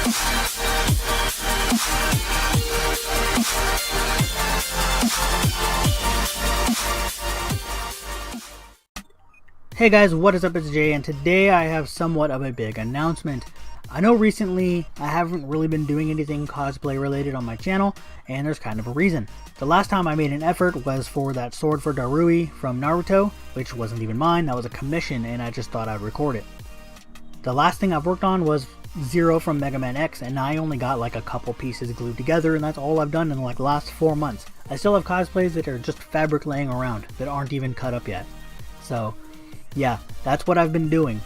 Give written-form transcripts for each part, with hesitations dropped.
Hey guys, what is up? It's Jay, and today I have somewhat of a big announcement. I know recently I haven't really been doing anything cosplay related on my channel, and there's kind of a reason. The last time I made an effort was for that sword for Roee from Naruto, which wasn't even mine. That was a commission, and I just thought I'd record it. The last thing I've worked on was Zero from Mega Man X, and I only got like a couple pieces glued together, and that's all I've done in like the last 4 months. I still have cosplays that are just fabric laying around that aren't even cut up yet. So yeah, that's what I've been doing.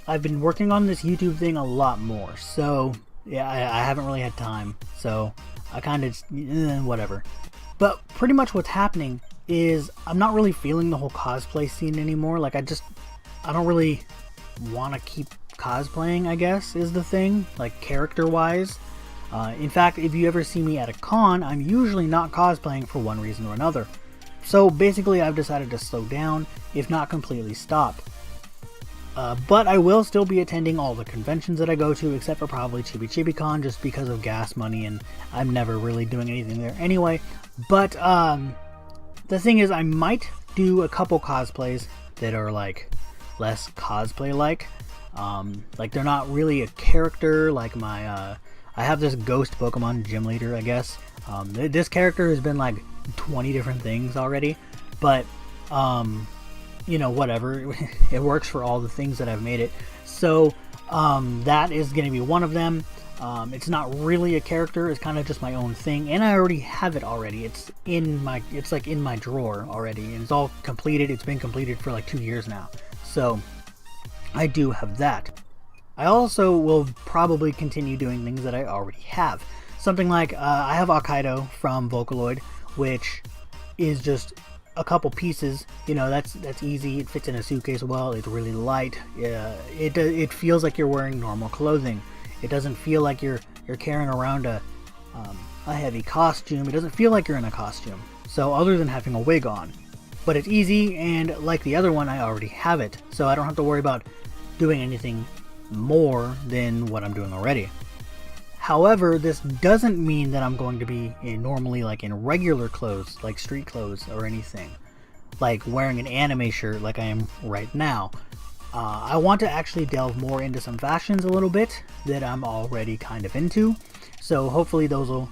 I've been working on this YouTube thing a lot more, so yeah, I haven't really had time, so I kind of whatever. But pretty much what's happening is I'm not really feeling the whole cosplay scene anymore. Like I don't really want to keep cosplaying, I guess, is the thing, like character wise. In fact, if you ever see me at a con, I'm usually not cosplaying for one reason or another. So basically I've decided to slow down, if not completely stop. But I will still be attending all the conventions that I go to, except for probably Chibi Chibi Con, just because of gas money, and I'm never really doing anything there anyway. But the thing is, I might do a couple cosplays that are like less cosplay-like. Like they're not really a character, like my I have this ghost Pokemon gym leader, I guess. This character has been like 20 different things already, but you know, whatever, it works for all the things that I've made it. So that is going to be one of them. It's not really a character, it's kind of just my own thing, and I already have it already. It's like in my drawer already, and it's all completed. It's been completed for like 2 years now, so I do have that. I also will probably continue doing things that I already have. Something like I have Hokkaido from Vocaloid, which is just a couple pieces. You know, that's easy. It fits in a suitcase well. It's really light. It feels like you're wearing normal clothing. It doesn't feel like you're carrying around a heavy costume. It doesn't feel like you're in a costume. So other than having a wig on, but it's easy, and like the other one, I already have it, so I don't have to worry about doing anything more than what I'm doing already. However, this doesn't mean that I'm going to be normally like in regular clothes, like street clothes or anything, like wearing an anime shirt like I am right now. I want to actually delve more into some fashions a little bit that I'm already kind of into, so hopefully those will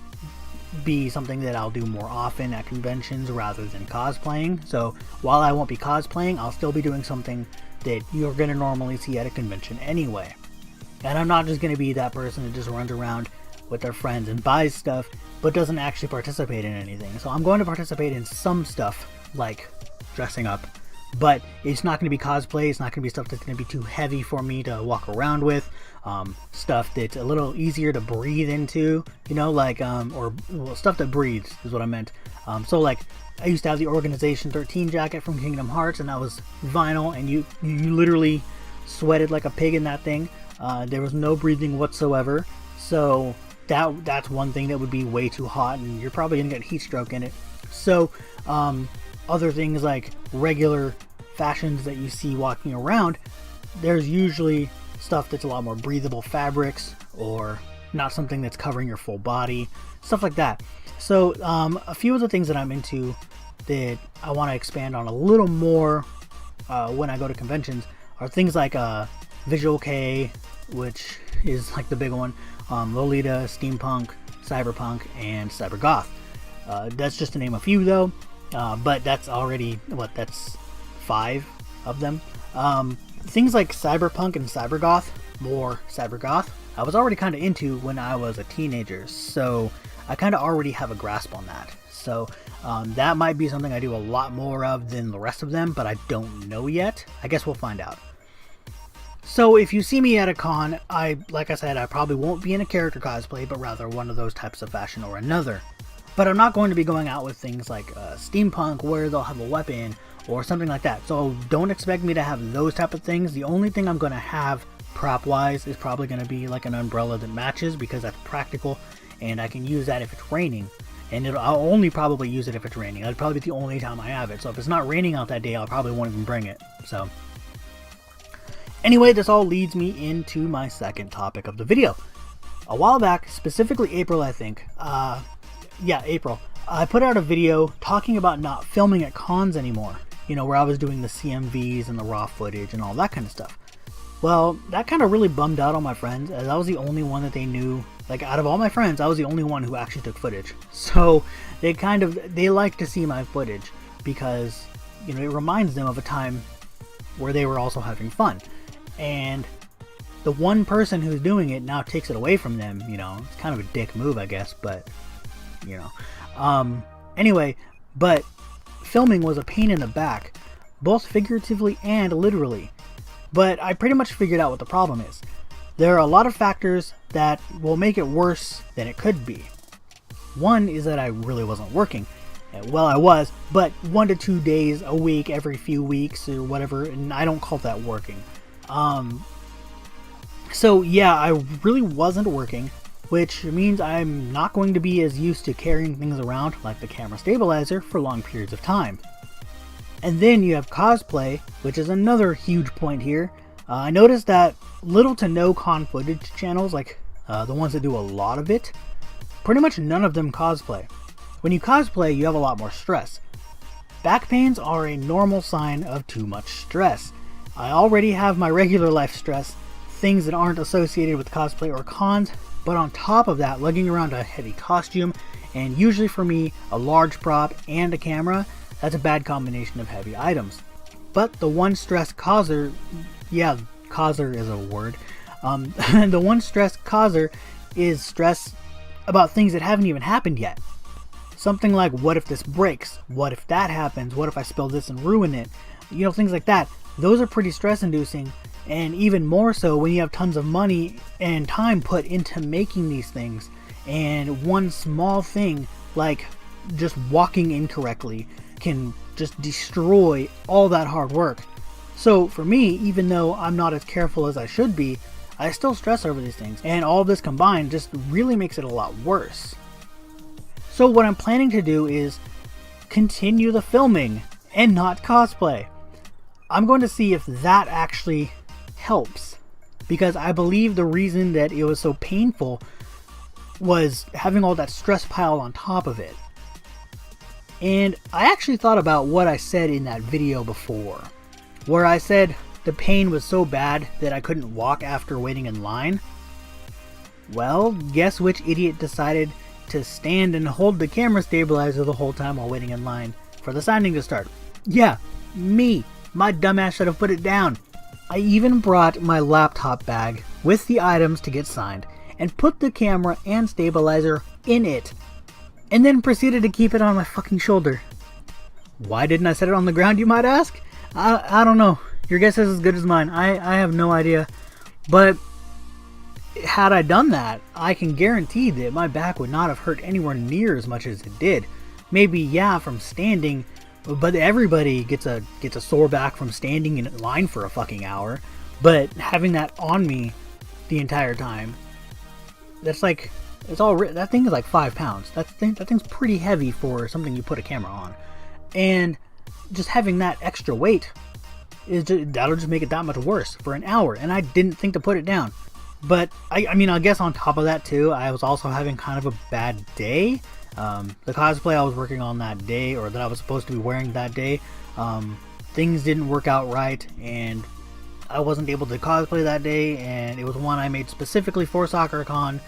be something that I'll do more often at conventions rather than cosplaying. So while I won't be cosplaying, I'll still be doing something that you're going to normally see at a convention anyway. And I'm not just going to be that person that just runs around with their friends and buys stuff, but doesn't actually participate in anything. So I'm going to participate in some stuff, like dressing up, but it's not going to be cosplay. It's not going to be stuff that's going to be too heavy for me to walk around with. Stuff that's a little easier to breathe into, you know, like, or well, stuff that breathes is what I meant. So like, I used to have the Organization 13 jacket from Kingdom Hearts, and that was vinyl, and you literally sweated like a pig in that thing. There was no breathing whatsoever, so that's one thing that would be way too hot, and you're probably gonna get heat stroke in it. So other things like regular fashions that you see walking around, there's usually stuff that's a lot more breathable fabrics, or not something that's covering your full body, stuff like that. So a few of the things that I'm into that I want to expand on a little more when I go to conventions are things like Visual K, which is like the big one, Lolita, Steampunk, Cyberpunk, and Cybergoth. That's just to name a few though, but that's already, that's 5 of them. Things like Cyberpunk and Cybergoth, more Cybergoth, I was already kind of into when I was a teenager, so I kind of already have a grasp on that. So that might be something I do a lot more of than the rest of them, but I don't know yet. I guess we'll find out. So if you see me at a con, like I said, I probably won't be in a character cosplay, but rather one of those types of fashion or another. But I'm not going to be going out with things like steampunk, where they'll have a weapon or something like that. So don't expect me to have those type of things. The only thing I'm going to have prop wise is probably going to be like an umbrella that matches, because that's practical and I can use that if it's raining. And I'll only probably use it if it's raining. That'd probably be the only time I have it. So if it's not raining out that day, I'll probably won't even bring it. So anyway, this all leads me into my second topic of the video. A while back, specifically April, I think, yeah, April, I put out a video talking about not filming at cons anymore. You know, where I was doing the CMVs and the raw footage and all that kind of stuff. Well, that kind of really bummed out all my friends, as I was the only one that they knew. Like, out of all my friends, I was the only one who actually took footage. So, they like to see my footage because, you know, it reminds them of a time where they were also having fun. And the one person who's doing it now takes it away from them, you know. It's kind of a dick move, I guess, but, you know. Anyway, but filming was a pain in the back, both figuratively and literally. But I pretty much figured out what the problem is. There are a lot of factors that will make it worse than it could be. One is that I really wasn't working. Well, I was, but 1 to 2 days a week, every few weeks or whatever, and I don't call that working. So yeah, I really wasn't working, which means I'm not going to be as used to carrying things around like the camera stabilizer for long periods of time. And then you have cosplay, which is another huge point here. I noticed that little to no con footage channels, like the ones that do a lot of it, pretty much none of them cosplay. When you cosplay, you have a lot more stress. Back pains are a normal sign of too much stress. I already have my regular life stress, things that aren't associated with cosplay or cons, but on top of that, lugging around a heavy costume, and usually for me, a large prop and a camera, that's a bad combination of heavy items. But the one stress causer, yeah, causer is a word, the one stress causer is stress about things that haven't even happened yet. Something like, what if this breaks? What if that happens? What if I spill this and ruin it? You know, things like that. Those are pretty stress inducing, and even more so when you have tons of money and time put into making these things, and one small thing like just walking incorrectly can just destroy all that hard work. So for me, even though I'm not as careful as I should be, I still stress over these things, and all of this combined just really makes it a lot worse. So what I'm planning to do is continue the filming and not cosplay. I'm going to see if that actually helps, because I believe the reason that it was so painful was having all that stress piled on top of it. And I actually thought about what I said in that video before, where I said the pain was so bad that I couldn't walk after waiting in line. Well, guess which idiot decided to stand and hold the camera stabilizer the whole time while waiting in line for the signing to start? Yeah, me. My dumbass should have put it down. I even brought my laptop bag with the items to get signed and put the camera and stabilizer in it, and then proceeded to keep it on my fucking shoulder. Why didn't I set it on the ground, you might ask? I don't know. Your guess is as good as mine. I have no idea. But had I done that, I can guarantee that my back would not have hurt anywhere near as much as it did. Maybe, yeah, from standing, but everybody gets a sore back from standing in line for a fucking hour. But having that on me the entire time, that's like, that thing is like 5 pounds. That thing's pretty heavy for something you put a camera on. And just having that extra weight, that'll just make it that much worse for an hour. And I didn't think to put it down. But I mean, I guess on top of that too, I was also having kind of a bad day. The cosplay I was working on that day, or that I was supposed to be wearing that day, things didn't work out right, and I wasn't able to cosplay that day, and it was one I made specifically for SoccerCon,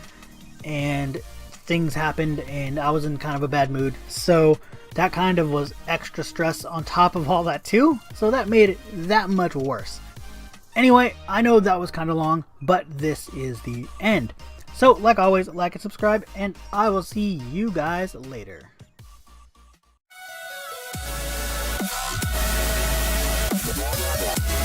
and things happened, and I was in kind of a bad mood, so that kind of was extra stress on top of all that too, so that made it that much worse. Anyway, I know that was kind of long, but this is the end. So, like always, like and subscribe, and I will see you guys later. Yeah.